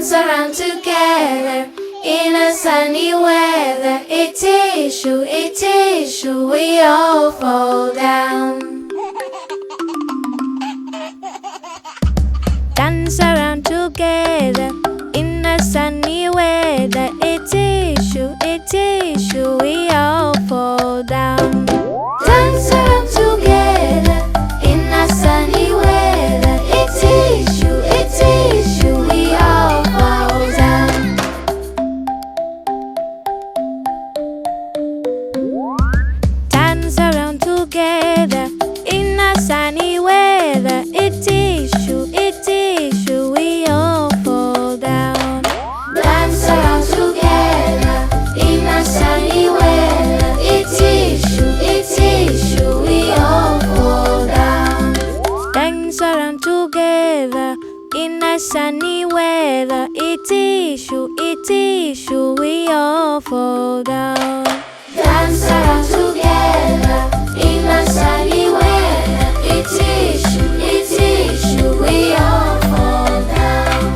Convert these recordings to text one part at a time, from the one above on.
Dance around together in a sunny weather. It is true, we all fall down. Dance around together in a sunny weather. It is true, we all fall down. Dance around together in a sunny weather. It is true, we all fall down. Dance around together in a sunny weather. It is true, we all fall down. Dance around together in a sunny weather. It is true, we all fall down. Dance around together in a sunny weather. It is true, we all fall down. Dance around together in a sunny weather. It is true, we all fall down.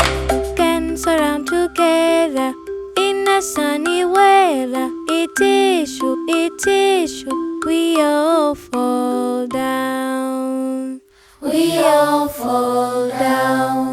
Dance around together in a sunny weather. It is true, we all fall down. We all fall down.